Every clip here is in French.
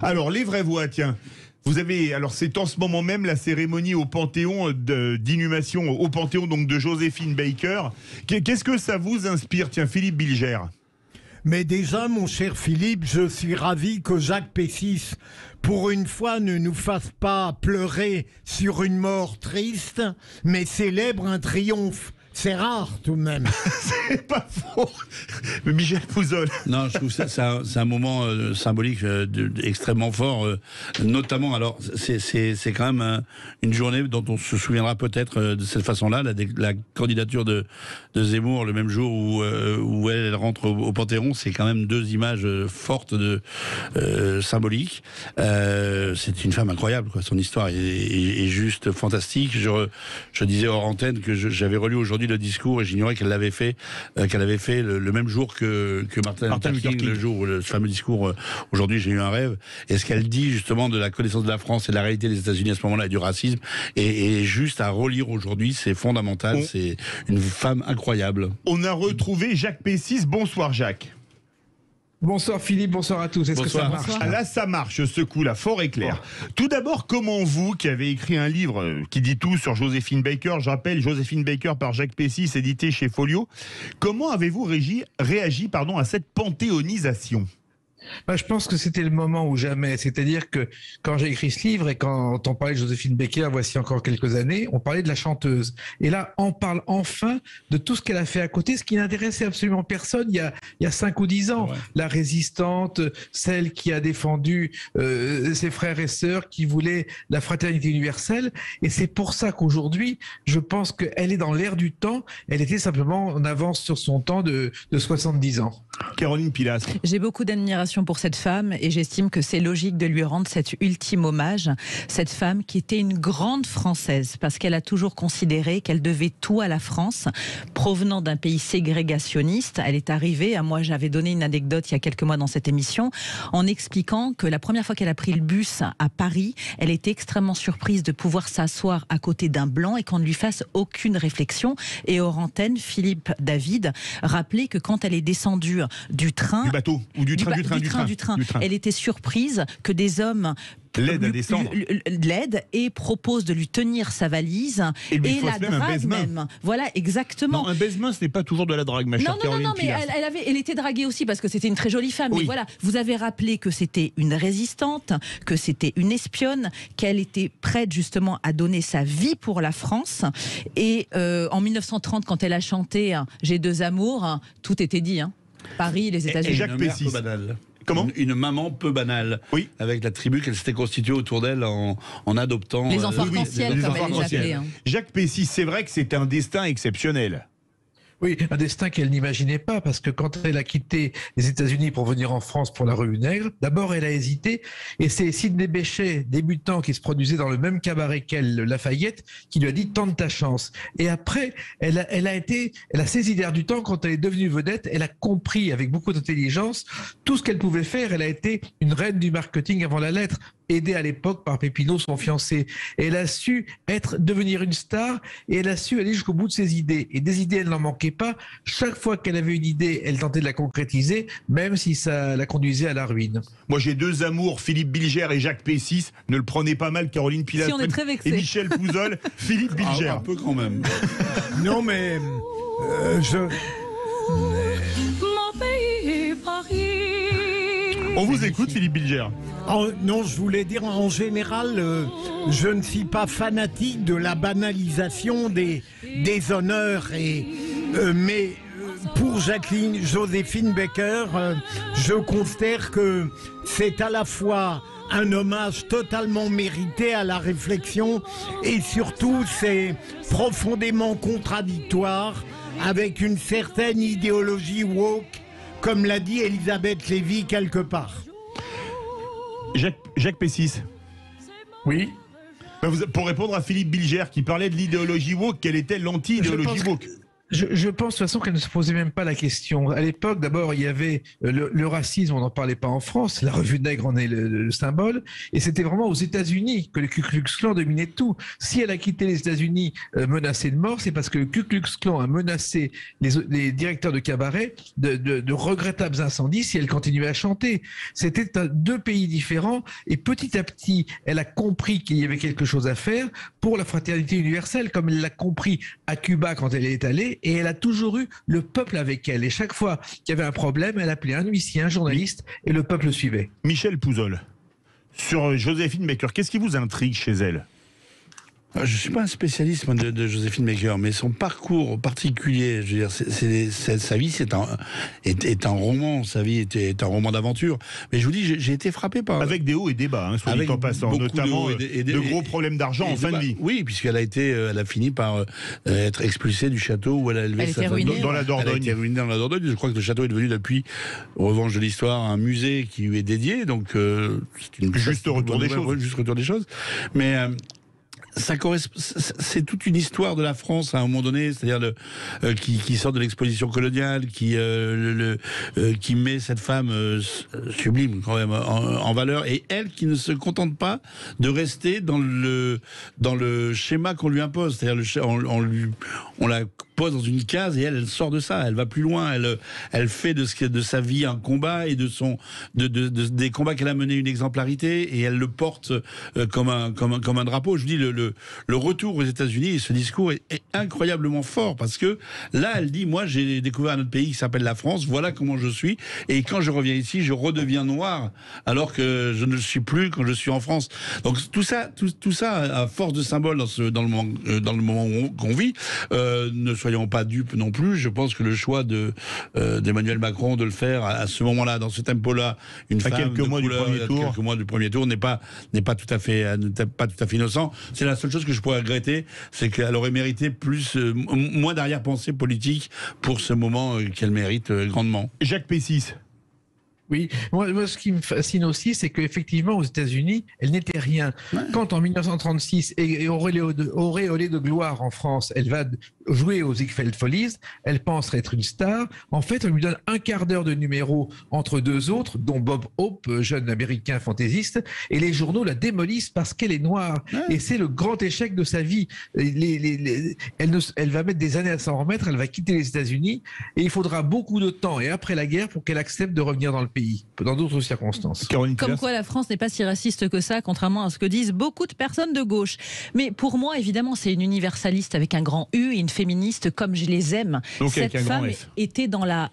Alors, les vraies voix, tiens. Vous avez, alors c'est en ce moment même la cérémonie au Panthéon d'inhumation au Panthéon donc de Joséphine Baker. Qu'est-ce que ça vous inspire, tiens, Philippe Bilger? Mais déjà, mon cher Philippe, je suis ravi que Jacques Pessis, pour une fois, ne nous fasse pas pleurer sur une mort triste, mais célèbre un triomphe. C'est rare tout de même. C'est pas faux. Michel Pouzol. Non, je trouve que c'est un moment symbolique extrêmement fort, notamment. Alors, c'est quand même une journée dont on se souviendra peut-être de cette façon-là, la candidature de Zemmour le même jour où elle rentre au Panthéon. C'est quand même deux images fortes symboliques. C'est une femme incroyable, quoi. Son histoire est juste fantastique. Je disais hors antenne que j'avais relu aujourd'hui le discours et j'ignorais qu'elle avait fait le même jour que Martin Luther King, le jour où ce fameux discours aujourd'hui j'ai eu un rêve. Et ce qu'elle dit justement de la connaissance de la France et de la réalité des États-Unis à ce moment-là et du racisme est juste à relire aujourd'hui, c'est fondamental, c'est une femme incroyable. On a retrouvé Jacques Pessis. Bonsoir Jacques. Bonsoir Philippe, bonsoir à tous. Est-ce que ça marche? Ah, là, ça marche, ce coup-là, fort et clair. Tout d'abord, comment vous, qui avez écrit un livre qui dit tout sur Joséphine Baker, je rappelle, Joséphine Baker par Jacques Pessis, édité chez Folio, comment avez-vous réagi à cette panthéonisation? Je pense que c'était le moment ou jamais. C'est-à-dire que quand j'ai écrit ce livre et quand on parlait de Joséphine Baker, voici encore quelques années, on parlait de la chanteuse. Et là, on parle enfin de tout ce qu'elle a fait à côté, ce qui n'intéressait absolument personne il y a 5 ou 10 ans. Ouais. La résistante, celle qui a défendu ses frères et sœurs, qui voulait la fraternité universelle. Et c'est pour ça qu'aujourd'hui, je pense qu'elle est dans l'air du temps. Elle était simplement en avance sur son temps de 70 ans. Caroline Pilastre. J'ai beaucoup d'admiration pour cette femme et j'estime que c'est logique de lui rendre cet ultime hommage. Cette femme qui était une grande Française parce qu'elle a toujours considéré qu'elle devait tout à la France. Provenant d'un pays ségrégationniste, elle est arrivée, moi j'avais donné une anecdote il y a quelques mois dans cette émission, en expliquant que la première fois qu'elle a pris le bus à Paris, elle était extrêmement surprise de pouvoir s'asseoir à côté d'un blanc et qu'on ne lui fasse aucune réflexion. Et hors antenne, Philippe David rappelait que quand elle est descendue du train, du bateau ou du train, elle était surprise que des hommes l'aide à descendre, l'aide et propose de lui tenir sa valise et la drague même. Voilà, exactement. Non, un baise-main, ce n'est pas toujours de la drague, ma chère Caroline. Non, mais elle était draguée aussi parce que c'était une très jolie femme. Oui. Mais voilà, vous avez rappelé que c'était une résistante, que c'était une espionne, qu'elle était prête justement à donner sa vie pour la France. Et en 1930, quand elle a chanté « J'ai deux amours », tout était dit. Paris, les États-Unis. Et Jacques Pessis. Comment ? Une maman peu banale, oui, avec la tribu qu'elle s'était constituée autour d'elle en adoptant... Les enfants arc-en-ciel, comme elle les appelait. Jacques Pessis, c'est vrai que c'était un destin exceptionnel. Oui, un destin qu'elle n'imaginait pas, parce que quand elle a quitté les États-Unis pour venir en France pour la Revue Nègre, d'abord elle a hésité, et c'est Sidney Bechet, débutant qui se produisait dans le même cabaret qu'elle, Lafayette, qui lui a dit « tente ta chance ». Et après, elle a saisi l'air du temps quand elle est devenue vedette, elle a compris avec beaucoup d'intelligence tout ce qu'elle pouvait faire. Elle a été une reine du marketing avant la lettre, aidée à l'époque par Pépinot, son fiancé. Et elle a su devenir une star, et elle a su aller jusqu'au bout de ses idées. Et des idées, elle n'en manquait pas. Chaque fois qu'elle avait une idée, elle tentait de la concrétiser, même si ça la conduisait à la ruine. Moi, j'ai deux amours, Philippe Bilger et Jacques Pessis. Ne le prenez pas mal, Caroline Pilastre. Si, on est très vexés. Et Michel Pouzol, Philippe Bilger. Un peu quand même. Non, mais... Mon pays, Paris. On vous écoute, Philippe Bilger. Non, je voulais dire, en général, je ne suis pas fanatique de la banalisation des honneurs, mais pour Joséphine Baker, je considère que c'est à la fois un hommage totalement mérité à la réflexion et surtout c'est profondément contradictoire avec une certaine idéologie woke, comme l'a dit Elisabeth Lévy quelque part. Jacques Pessis. Oui. Pour répondre à Philippe Bilger qui parlait de l'idéologie woke, quelle était l'anti-idéologie woke? Je pense de toute façon qu'elle ne se posait même pas la question. À l'époque, d'abord, il y avait le racisme, on n'en parlait pas en France, la revue Nègre en est le symbole, et c'était vraiment aux États-Unis que le Ku Klux Klan dominait tout. Si elle a quitté les États-Unis menacée de mort, c'est parce que le Ku Klux Klan a menacé les directeurs de cabaret de regrettables incendies si elle continuait à chanter. C'était deux pays différents, et petit à petit, elle a compris qu'il y avait quelque chose à faire pour la fraternité universelle, comme elle l'a compris à Cuba quand elle est allée, et elle a toujours eu le peuple avec elle. Et chaque fois qu'il y avait un problème, elle appelait un huissier, un journaliste, et le peuple suivait. Michel Pouzol, sur Joséphine Baker, qu'est-ce qui vous intrigue chez elle ? Je ne suis pas un spécialiste de Joséphine Baker, mais son parcours particulier, je veux dire, sa vie est un roman, sa vie est un roman d'aventure. Mais je vous dis, j'ai été frappé par... Avec des hauts et des bas, soit dit en passant, notamment de gros problèmes d'argent en fin de vie. Oui, puisqu'elle a fini par être expulsée du château où elle a élevé sa famille. Dans la Dordogne. Elle a été ruinée dans la Dordogne. Je crois que le château est devenu depuis, au revanche de l'histoire, un musée qui lui est dédié. Donc, c'est une juste retour des choses. Mais... c'est toute une histoire de la France à un moment donné, c'est-à-dire qui sort de l'exposition coloniale, qui met cette femme sublime quand même en valeur, et elle qui ne se contente pas de rester dans le schéma qu'on lui impose, c'est-à-dire on la pose dans une case et elle sort de ça, elle va plus loin, elle fait de sa vie un combat et des combats qu'elle a menés une exemplarité, et elle le porte comme un drapeau. Je vous dis, le retour aux États-Unis, et ce discours est incroyablement fort, parce que là elle dit, moi j'ai découvert un autre pays qui s'appelle la France, voilà comment je suis, et quand je reviens ici je redeviens noir alors que je ne le suis plus quand je suis en France. Donc tout ça à force de symbole dans le moment qu'on vit. Ne soyons pas dupes non plus. Je pense que le choix d'Emmanuel Macron de le faire à ce moment-là, dans ce tempo-là, une femme quelques mois du premier tour, n'est pas tout à fait innocent. C'est la seule chose que je pourrais regretter, c'est qu'elle aurait mérité moins d'arrière-pensée politique pour ce moment qu'elle mérite grandement. Jacques Pessis. Oui, moi ce qui me fascine aussi, c'est qu'effectivement aux États-Unis, elle n'était rien. Ouais. Quand en 1936, et auréolée de gloire en France, elle va jouer aux Ziegfeld Follies, elle pense être une star. En fait, on lui donne un quart d'heure de numéro entre deux autres, dont Bob Hope, jeune américain fantaisiste, et les journaux la démolissent parce qu'elle est noire. Ouais. Et c'est le grand échec de sa vie. Elle va mettre des années à s'en remettre, elle va quitter les États-Unis, et il faudra beaucoup de temps, et après la guerre, pour qu'elle accepte de revenir dans le pays, dans d'autres circonstances. Comme quoi la France n'est pas si raciste que ça, contrairement à ce que disent beaucoup de personnes de gauche. Mais pour moi, évidemment, c'est une universaliste avec un grand U et une féministe comme je les aime. Donc cette femme était dans la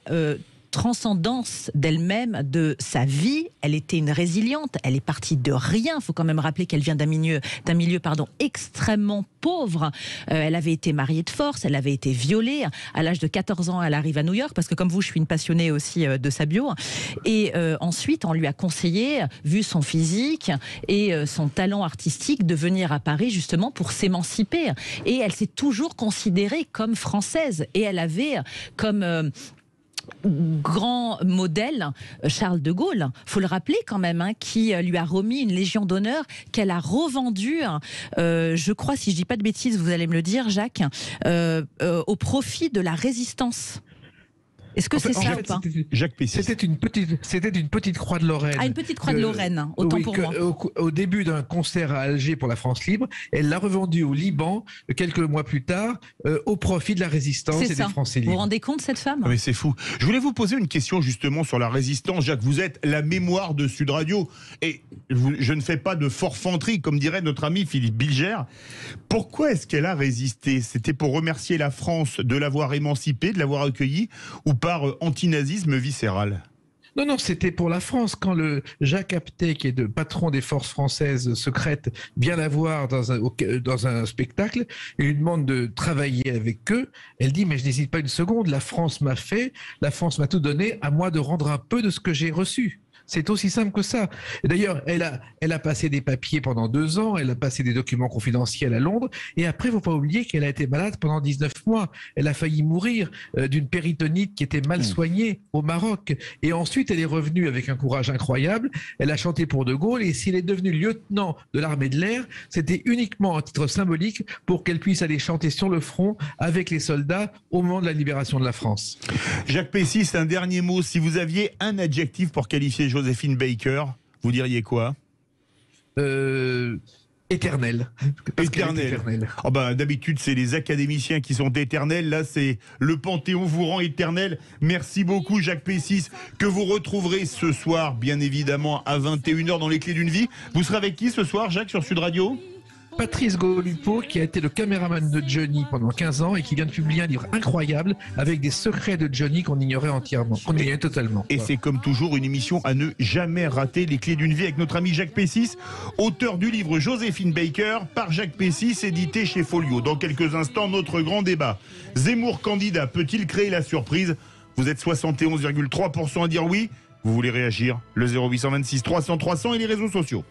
transcendance d'elle-même, de sa vie. Elle était une résiliente, elle est partie de rien. Il faut quand même rappeler qu'elle vient d'un milieu extrêmement pauvre. Elle avait été mariée de force, elle avait été violée. À l'âge de 14 ans, elle arrive à New York, parce que comme vous, je suis une passionnée aussi de sa bio. Et ensuite, on lui a conseillé, vu son physique et son talent artistique, de venir à Paris justement pour s'émanciper. Et elle s'est toujours considérée comme française. Et elle avait comme... grand modèle Charles de Gaulle, faut le rappeler quand même, qui lui a remis une Légion d'honneur qu'elle a revendue, je crois, si je dis pas de bêtises, vous allez me le dire, Jacques, au profit de la résistance. Est-ce que c'est ça ou pas ? Jacques Pessis. C'était une petite croix de Lorraine. Ah, une petite croix de Lorraine, autant pour moi. Au début d'un concert à Alger pour la France libre, elle l'a revendue au Liban quelques mois plus tard au profit de la résistance et des Français libres. Vous vous rendez compte, cette femme ? Mais c'est fou. Je voulais vous poser une question justement sur la résistance. Jacques, vous êtes la mémoire de Sud Radio, et je ne fais pas de forfanterie, comme dirait notre ami Philippe Bilger. Pourquoi est-ce qu'elle a résisté ? C'était pour remercier la France de l'avoir émancipée, de l'avoir accueillie, ou par antinazisme viscéral ? Non, c'était pour la France. Quand le Jacques Apthé, qui est le patron des forces françaises secrètes, vient la voir dans un spectacle, et lui demande de travailler avec eux, elle dit, mais je n'hésite pas une seconde, la France m'a tout donné, à moi de rendre un peu de ce que j'ai reçu. C'est aussi simple que ça. Et d'ailleurs, elle a passé des papiers pendant 2 ans, elle a passé des documents confidentiels à Londres, et après, il ne faut pas oublier qu'elle a été malade pendant 19 mois. Elle a failli mourir d'une péritonite qui était mal soignée au Maroc. Et ensuite, elle est revenue avec un courage incroyable. Elle a chanté pour De Gaulle, et s'il est devenu lieutenant de l'armée de l'air, c'était uniquement un titre symbolique pour qu'elle puisse aller chanter sur le front avec les soldats au moment de la libération de la France. Jacques Pessis, un dernier mot. Si vous aviez un adjectif pour qualifier Joséphine Baker, vous diriez quoi? Éternel. Éternel. Oh bah, d'habitude, c'est les académiciens qui sont éternels. Là, c'est le Panthéon vous rend éternel. Merci beaucoup, Jacques Pessis, que vous retrouverez ce soir, bien évidemment, à 21h dans Les Clés d'une vie. Vous serez avec qui ce soir, Jacques, sur Sud Radio? Patrice Golupo, qui a été le caméraman de Johnny pendant 15 ans et qui vient de publier un livre incroyable avec des secrets de Johnny qu'on ignorait entièrement, qu'on ignorait totalement. Et c'est comme toujours une émission à ne jamais rater, Les Clés d'une vie, avec notre ami Jacques Pessis, auteur du livre Joséphine Baker par Jacques Pessis, édité chez Folio. Dans quelques instants, notre grand débat. Zemmour candidat peut-il créer la surprise? Vous êtes 71,3% à dire oui. Vous voulez réagir? Le 0826 300 300 et les réseaux sociaux.